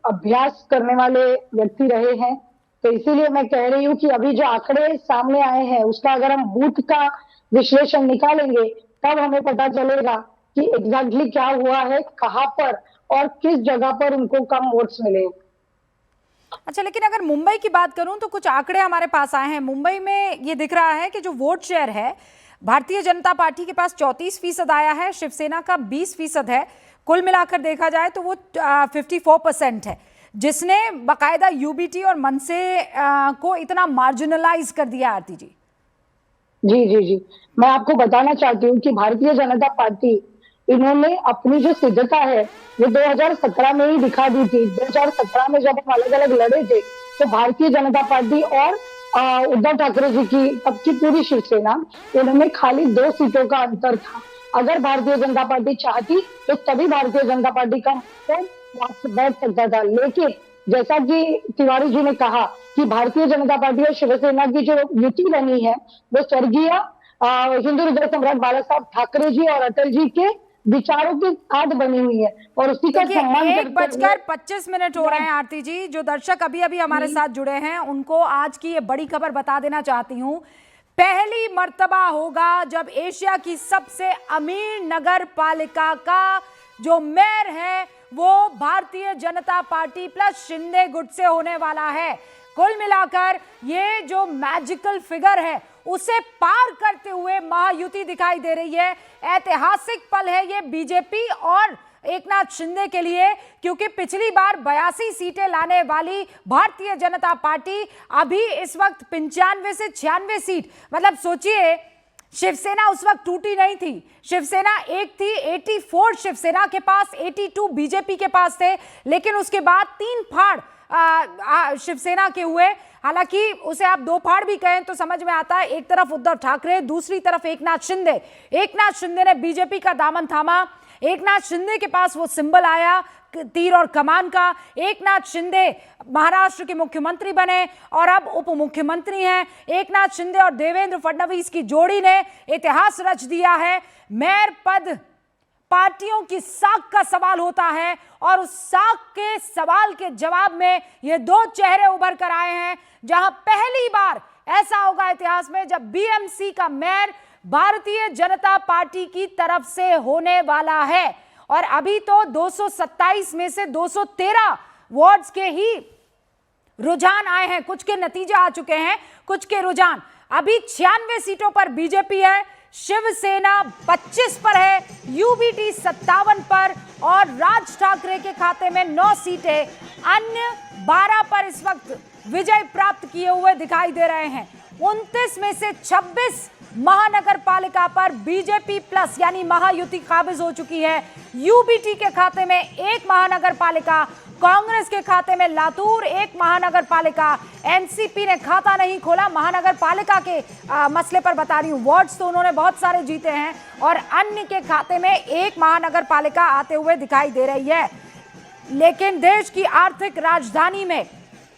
अभ्यास करने वाले व्यक्ति रहे हैं। तो इसीलिए मैं कह रही हूँ कि अभी जो आंकड़े सामने आए हैं उसका अगर हम बूथ का विश्लेषण निकालेंगे तब हमें पता चलेगा कि एग्जैक्टली क्या हुआ है, कहाँ पर और किस जगह पर उनको कम वोट्स मिले। अच्छा, लेकिन अगर मुंबई की बात करूं तो कुछ आंकड़े हमारे पास आए हैं। मुंबई में ये दिख रहा है कि जो वोट शेयर है भारतीय जनता पार्टी के पास 34% आया है, शिवसेना का 20% है। कुल मिलाकर देखा जाए तो वो 54% है, जिसने बाकायदा यूबीटी और मनसे को इतना मार्जिनलाइज कर दिया। आरती जी जी जी जी, मैं आपको बताना चाहती हूँ कि भारतीय जनता पार्टी इन्होंने अपनी जो सिद्धता है वो 2017 में ही दिखा दी थी। 2017 में जब हम अलग अलग लड़े थे तो भारतीय जनता पार्टी और उद्धव ठाकरे जी की तब की पूरी शिवसेना, उनमें खाली 2 सीटों का अंतर था। अगर भारतीय जनता पार्टी चाहती तो तभी भारतीय जनता पार्टी का बैठ सकता था। लेकिन जैसा कि तिवारी जी ने कहा कि भारतीय जनता पार्टी और शिवसेना की जो युति बनी है वो स्वर्गीय हिंदू हृदय सम्राट बाला साहब ठाकरे जी और अटल जी के विचारों की खाद बनी हुई है और उसी का सम्मान करते हुए 1:25 हो रहे हैं। आरती जी, जो दर्शक अभी अभी हमारे साथ जुड़े हैं उनको आज की ये बड़ी खबर बता देना चाहती हूँ। पहली मर्तबा होगा जब एशिया की सबसे अमीर नगर पालिका का जो मेयर है वो भारतीय जनता पार्टी प्लस शिंदे गुट से होने वाला है। कुल मिलाकर ये जो मैजिकल फिगर है उसे पार करते हुए महायुति दिखाई दे रही है। ऐतिहासिक पल है ये बीजेपी और एकनाथ शिंदे के लिए, क्योंकि पिछली बार 82 सीटें लाने वाली भारतीय जनता पार्टी अभी इस वक्त 95 से 96 सीट, मतलब सोचिए शिवसेना उस वक्त टूटी नहीं थी। शिवसेना एक थी, 84 शिवसेना के पास, 82 बीजेपी के पास थे, लेकिन उसके बाद 3 फाड़ शिवसेना के हुए। हालांकि उसे आप 2 फाड़ भी कहें तो समझ में आता है। एक तरफ उद्धव ठाकरे, दूसरी तरफ एकनाथ शिंदे। एकनाथ शिंदे ने बीजेपी का दामन थामा। एकनाथ शिंदे के पास वो सिंबल आया तीर और कमान का। एकनाथ शिंदे महाराष्ट्र के मुख्यमंत्री बने और अब उप मुख्यमंत्री हैं। एकनाथ शिंदे और देवेंद्र फडणवीस की जोड़ी ने इतिहास रच दिया है। मेयर पद पार्टियों की साख का सवाल होता है और उस साख के सवाल के जवाब में ये 2 चेहरे उभर कर आए हैं, जहां पहली बार ऐसा होगा इतिहास में जब बीएमसी का मेयर भारतीय जनता पार्टी की तरफ से होने वाला है। और अभी तो 227 में से 213 वार्ड्स के ही रुझान आए हैं, कुछ के नतीजे आ चुके हैं, कुछ के रुझान। अभी 96 सीटों पर बीजेपी है, शिवसेना 25 पर है, यूबीटी 57 पर और राज ठाकरे के खाते में 9 सीटें, अन्य 12 पर इस वक्त विजय प्राप्त किए हुए दिखाई दे रहे हैं। 29 में से 26 महानगर पालिका पर बीजेपी प्लस यानी महायुति काबिज हो चुकी है। यूबीटी के खाते में 1 महानगर पालिका, कांग्रेस के खाते में लातूर 1 महानगर पालिका, एनसीपी ने खाता नहीं खोला। महानगर पालिका के मसले पर बता रही हूँ, वार्ड्स तो उन्होंने बहुत सारे जीते हैं और अन्य के खाते में 1 महानगर पालिका आते हुए दिखाई दे रही है। लेकिन देश की आर्थिक राजधानी में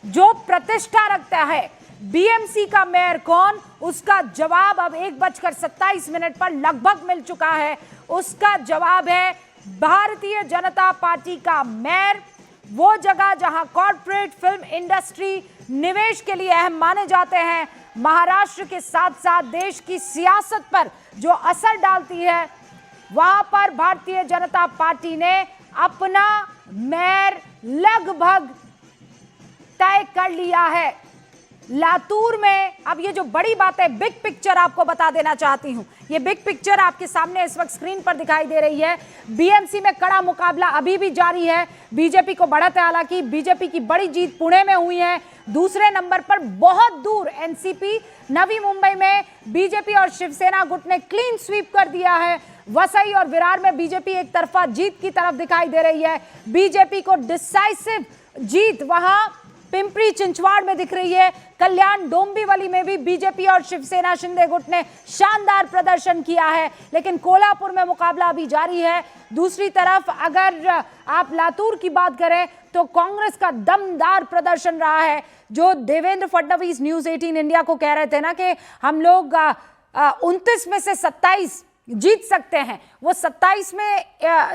जो प्रतिष्ठा रखता है बीएमसी का मेयर कौन, उसका जवाब अब 1:27 पर लगभग मिल चुका है। उसका जवाब है भारतीय जनता पार्टी का मेयर। वो जगह जहां कॉर्पोरेट फिल्म इंडस्ट्री निवेश के लिए अहम माने जाते हैं, महाराष्ट्र के साथ साथ देश की सियासत पर जो असर डालती है, वहां पर भारतीय जनता पार्टी ने अपना मेयर लगभग तय कर लिया है। लातूर में अब ये जो बड़ी बात है, बिग पिक्चर आपको बता देना चाहती हूं। ये बिग पिक्चर आपके सामने इस वक्त स्क्रीन पर दिखाई दे रही है। बीएमसी में कड़ा मुकाबला अभी भी जारी है, बीजेपी को बढ़त है। हालांकि बीजेपी की बड़ी जीत पुणे में हुई है। दूसरे नंबर पर बहुत दूर एनसीपी, नवी मुंबई में बीजेपी और शिवसेना गुट ने क्लीन स्वीप कर दिया है। वसई और विरार में बीजेपी एक तरफा जीत की तरफ दिखाई दे रही है। बीजेपी को डिसाइसिव जीत वहां पिंपरी चिंचवाड़ में दिख रही है। कल्याण डोंबिवली में भी बीजेपी और शिवसेना शिंदे गुट ने शानदार प्रदर्शन किया है, लेकिन कोल्हापुर में मुकाबला अभी जारी है। दूसरी तरफ अगर आप लातूर की बात करें तो कांग्रेस का दमदार प्रदर्शन रहा है। जो देवेंद्र फडणवीस न्यूज 18 इंडिया को कह रहे थे ना कि हम लोग 29 में से 27 जीत सकते हैं, वो 27 में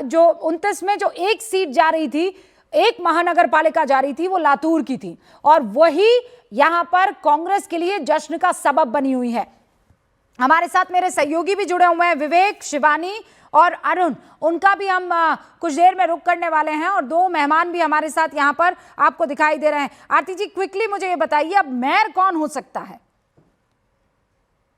जो 29 में जो 1 सीट जा रही थी, एक महानगर पालिका जारी थी वो लातूर की थी, और वही यहां पर कांग्रेस के लिए जश्न का सबब बनी हुई है। हमारे साथ मेरे सहयोगी भी जुड़े हुए हैं, विवेक, शिवानी और अरुण, उनका भी हम कुछ देर में रुक करने वाले हैं, और दो मेहमान भी हमारे साथ यहां पर आपको दिखाई दे रहे हैं। आरती जी, क्विकली मुझे ये बताइए, अब मेयर कौन हो सकता है?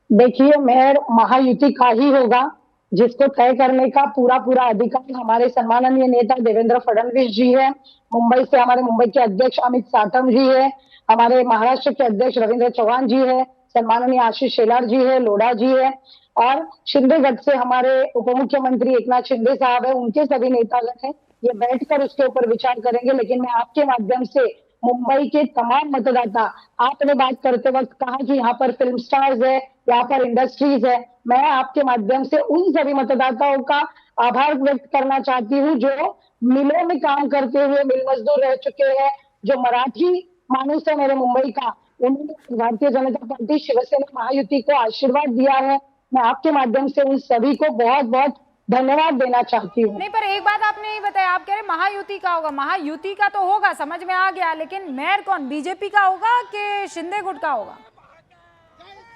देखिए, मेयर महायुति का ही होगा, जिसको तय करने का पूरा पूरा अधिकार हमारे सम्माननीय नेता देवेंद्र फडणवीस जी है। मुंबई से हमारे मुंबई के अध्यक्ष अमित साटम जी है, हमारे महाराष्ट्र के अध्यक्ष रविंद्र चौहान जी है, सम्माननीय आशीष शेलार जी है, लोढ़ा जी है, और शिंदेगढ़ से हमारे उप मुख्यमंत्री एकनाथ शिंदे साहब है। उनके सभी नेतागण हैं, ये बैठकर उसके ऊपर विचार करेंगे। लेकिन मैं आपके माध्यम से मुंबई के तमाम मतदाता, आपने बात करते वक्त कहा कि यहाँ पर फिल्म स्टार्स है, यहाँ पर इंडस्ट्रीज है, मैं आपके माध्यम से उन सभी मतदाताओं का आभार व्यक्त करना चाहती हूँ जो मिलों में काम करते हुए मिल मजदूर रह चुके हैं, जो मराठी मानुस है मेरे मुंबई का, उन्होंने भारतीय जनता पार्टी शिवसेना महायुति को आशीर्वाद दिया है। मैं आपके माध्यम से उन सभी को बहुत बहुत धन्यवाद देना चाहती हूँ। नहीं, पर एक बात आपने नहीं बताया, आप कह रहे महायुति का होगा। महायुति का तो होगा, समझ में आ गया, लेकिन मेयर कौन, बीजेपी का होगा कि शिंदे गुट का होगा?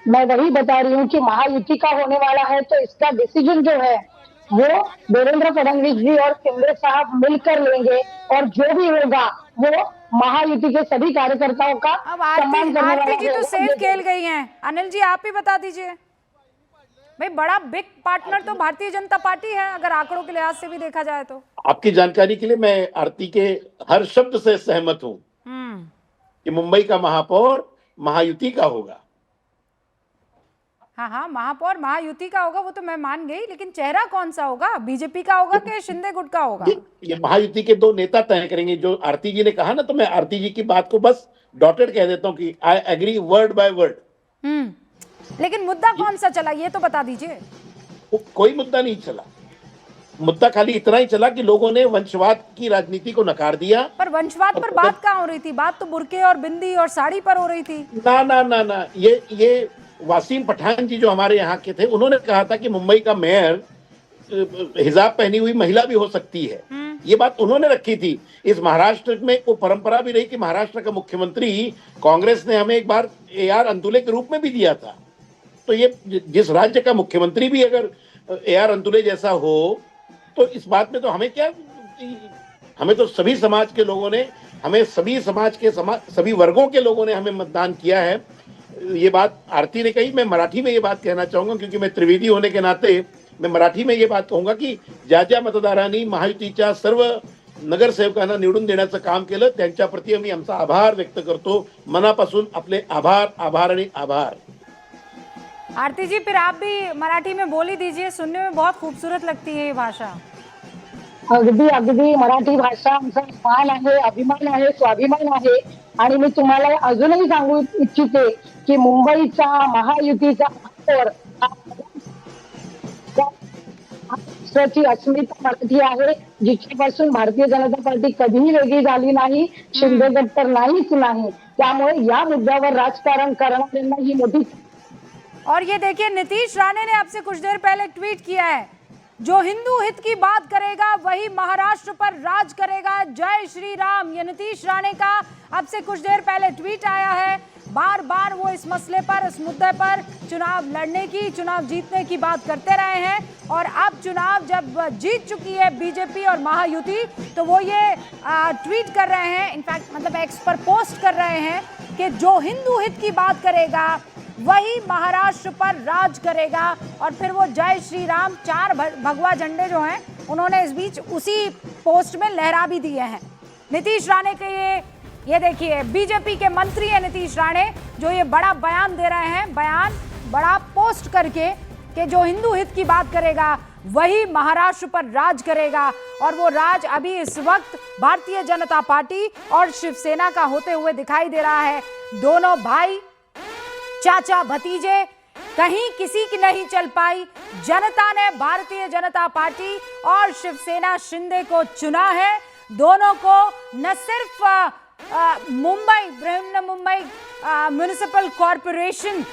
मैं वही बता रही हूँ कि महायुति का होने वाला है, तो इसका डिसीजन जो है वो देवेंद्र फडणवीस जी और शिंदे साहब मिलकर लेंगे, और जो भी होगा वो महायुति के सभी कार्यकर्ताओं का अब सम्मान करने वाला आरती जी तो होगा। सेफ खेल गई हैं। अनिल जी, आप ही बता दीजिए भाई, बड़ा बिग पार्टनर तो भारतीय जनता पार्टी है, अगर आंकड़ों के लिहाज से भी देखा जाए तो। आपकी जानकारी के लिए मैं आरती के हर शब्द से सहमत हूं कि मुंबई का महापौर महायुति का होगा। हाँ हाँ, महापौर महायुति का होगा, वो तो मैं मान गई, लेकिन चेहरा कौन सा होगा, बीजेपी का होगा कि शिंदे गुट का होगा? ये महायुति के दो नेता तय करेंगे। जो आरती जी ने कहा ना, तो मैं आरती जी की बात को बस डॉटेड कह देता हूँ कि I agree word by word. लेकिन मुद्दा कौन सा चला, ये तो बता दीजिए। कोई मुद्दा नहीं चला, मुद्दा खाली इतना ही चला कि लोगों ने वंशवाद की राजनीति को नकार दिया। पर वंशवाद पर बात कहाँ हो रही थी? बात तो बुर्के और बिंदी और साड़ी पर हो रही थी। ना ना ना ना, ये वासीम पठान जी जो हमारे यहाँ के थे, उन्होंने कहा था कि मुंबई का मेयर हिजाब पहनी हुई महिला भी हो सकती है। ये बात उन्होंने रखी थी। इस महाराष्ट्र में वो परंपरा भी रही कि महाराष्ट्र का मुख्यमंत्री कांग्रेस ने हमें एक बार AR अंतुले के रूप में भी दिया था। तो ये जिस राज्य का मुख्यमंत्री भी अगर AR अंतुले जैसा हो, तो इस बात में तो हमें क्या, हमें तो सभी समाज के लोगों ने, हमें सभी समाज के सभी वर्गों के लोगों ने हमें मतदान किया है। ये बात आरती ने कही, मैं मराठी में ये बात कहना चाहूंगा, क्योंकि मैं त्रिवेदी होने के नाते मैं मराठी में ये बात कहूंगा की ज्या ज्या मतदारांनी महायुतीच्या सर्व नगरसेवकांना निवडून देण्याचं काम केलं, त्यांच्या प्रति आम्ही आमचा आभार व्यक्त करतो, मनापासून आपले आभार आभार आणि आभार। आरती जी, फिर आप भी मराठी में बोली दीजिए, सुनने में बहुत खूबसूरत लगती है ये भाषा। अगदी अगदी मराठी भाषा आमचा मान आहे, अभिमान आहे, स्वाभिमान आहे। आणि मी तुम्हाला अजूनही सांगू इच्छिते की मुंबईचा महायुतीचा महापौर राष्ट्राची अस्मिता मराठी आहे, जिच्यापासून भारतीय जनता पार्टी कधीही वेगळी झाली नाही, शिंदे गट तर नाहीच नाही। त्यामुळे या मुद्द्यावर राजकारण करणाऱ्यांना ही मोठी। और ये देखिए, नीतीश राणे ने आपसे कुछ देर पहले ट्वीट किया है, जो हिंदू हित की बात करेगा वही महाराष्ट्र पर राज करेगा, जय श्री राम। ये नीतीश राणे का अब से कुछ देर पहले ट्वीट आया है। बार बार वो इस मसले पर, इस मुद्दे पर चुनाव लड़ने की, चुनाव जीतने की बात करते रहे हैं, और अब चुनाव जब जीत चुकी है बीजेपी और महायुति, तो वो ये ट्वीट कर रहे हैं, इनफैक्ट मतलब एक्स पर पोस्ट कर रहे हैं कि जो हिंदू हित की बात करेगा वही महाराष्ट्र पर राज करेगा। और फिर वो जय श्री राम 4 भगवा झंडे जो हैं उन्होंने इस बीच उसी पोस्ट में लहरा भी दिए हैं। नीतीश राणे के ये देखिए, बीजेपी के मंत्री हैं नीतीश राणे, जो ये बड़ा बयान दे रहे हैं, बयान बड़ा पोस्ट करके कि जो हिंदू हित की बात करेगा वही महाराष्ट्र पर राज करेगा। और वो राज अभी इस वक्त भारतीय जनता पार्टी और शिवसेना का होते हुए दिखाई दे रहा है। दोनों भाई, चाचा भतीजे, कहीं किसी की नहीं चल पाई। जनता ने भारतीय जनता पार्टी और शिवसेना शिंदे को चुना है। दोनों को न सिर्फ मुंबई, बृहन मुंबई म्युनिसिपल कॉरपोरेशन